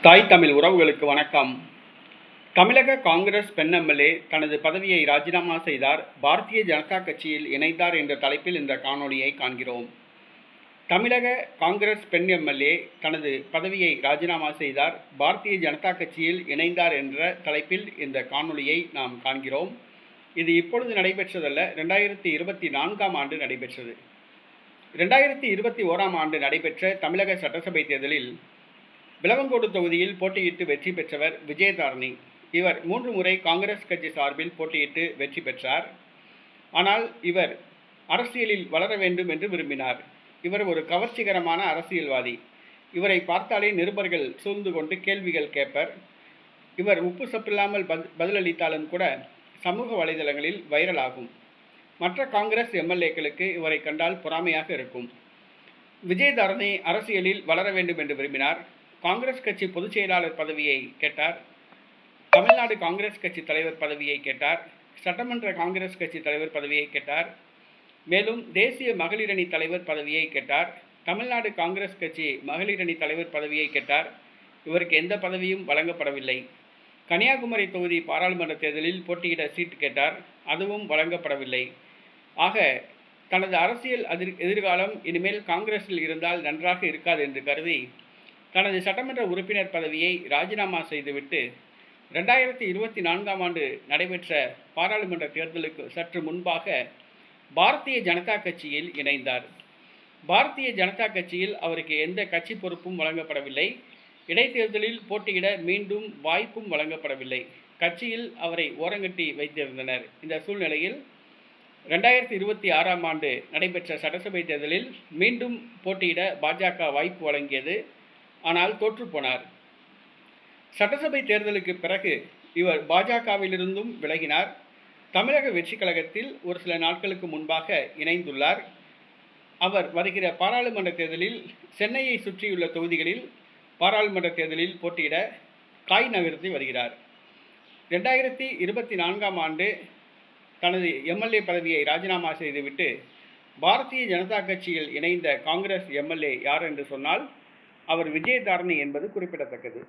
தாய் தமிழ் உறவுகளுக்கு வணக்கம். தமிழக காங்கிரஸ் பெண் எம்எல்ஏ தனது பதவியை ராஜினாமா செய்தார், பாரதிய ஜனதா கட்சியில் இணைந்தார் என்ற தலைப்பில் இந்த காணொளியை காண்கிறோம். தமிழக காங்கிரஸ் பெண் எம்எல்ஏ தனது பதவியை ராஜினாமா செய்தார், பாரதிய ஜனதா கட்சியில் இணைந்தார் என்ற தலைப்பில் இந்த காணொளியை நாம் காண்கிறோம். இது இப்பொழுது நடைபெற்றதல்ல, 2024ஆம் ஆண்டு நடைபெற்றது. 2021ஆம் ஆண்டு நடைபெற்ற தமிழக சட்டசபை தேர்தலில் விளவங்கோடு தொகுதியில் போட்டியிட்டு வெற்றி பெற்றவர் விஜயதாரணி. இவர் 3 முறை காங்கிரஸ் கட்சி சார்பில் போட்டியிட்டு வெற்றி பெற்றார். ஆனால் இவர் அரசியலில் வளர வேண்டும் என்று விரும்பினார். இவர் ஒரு கவர்ச்சிகரமான அரசியல்வாதி. இவரை பார்த்தாலே நிருபர்கள் சூழ்ந்து கொண்டு கேள்விகள் கேட்பர். இவர் உப்பு சப்பில்லாமல் பதிலளித்தாலும் கூட சமூக வலைதளங்களில் வைரலாகும். மற்ற காங்கிரஸ் எம்எல்ஏக்களுக்கு இவரை கண்டால் பொறாமையாக இருக்கும். விஜயதாரணி அரசியலில் வளர வேண்டும் என்று விரும்பினார். காங்கிரஸ் கட்சி பொதுச் செயலாளர் பதவியை கேட்டார். தமிழ்நாடு காங்கிரஸ் கட்சி தலைவர் பதவியை கேட்டார். சட்டமன்ற காங்கிரஸ் கட்சி தலைவர் பதவியை கேட்டார். மேலும் தேசிய மகளிரணி தலைவர் பதவியை கேட்டார். தமிழ்நாடு காங்கிரஸ் கட்சி மகளிரணி தலைவர் பதவியை கேட்டார். இவருக்கு எந்த பதவியும் வழங்கப்படவில்லை. கன்னியாகுமரி தொகுதி பாராளுமன்ற தேர்தலில் போட்டியிட சீட்டு கேட்டார். அதுவும் வழங்கப்படவில்லை. ஆக தனது அரசியல் எதிர்காலம் இனிமேல் காங்கிரஸில் இருந்தால் நன்றாக இருக்காது என்று கருதி தனது சட்டமன்ற உறுப்பினர் பதவியை ராஜினாமா செய்துவிட்டு 2024ஆம் ஆண்டு நடைபெற்ற பாராளுமன்ற தேர்தலுக்கு சற்று முன்பாக பாரதிய ஜனதா கட்சியில் இணைந்தார். பாரதிய ஜனதா கட்சியில் அவருக்கு எந்த கட்சி பொறுப்பும் வழங்கப்படவில்லை. இடைத்தேர்தலில் போட்டியிட மீண்டும் வாய்ப்பும் வழங்கப்படவில்லை. கட்சியில் அவரை ஓரங்கட்டி வைத்திருந்தனர். இந்த சூழ்நிலையில் 2026ஆம் ஆண்டு நடைபெற்ற சட்டசபை தேர்தலில் மீண்டும் போட்டியிட பாஜக வாய்ப்பு வழங்கியது. ஆனால் தோற்றுப்போனார். சட்டசபை தேர்தலுக்கு பிறகு இவர் பாஜகவிலிருந்தும் விலகினார். தமிழக வெற்றிக் கழகத்தில் ஒரு சில நாட்களுக்கு முன்பாக இணைந்துள்ளார். அவர் வருகிற பாராளுமன்ற தேர்தலில் சென்னையை சுற்றியுள்ள தொகுதிகளில் பாராளுமன்ற தேர்தலில் போட்டியிட காய் நகர்த்தி வருகிறார். 2024ஆம் ஆண்டு தனது எம்எல்ஏ பதவியை ராஜினாமா செய்துவிட்டு பாரதிய ஜனதா கட்சியில் இணைந்த காங்கிரஸ் எம்எல்ஏ யார் என்று சொன்னால் அவர் விஜயதாரணி என்பது குறிப்பிடத்தக்கது.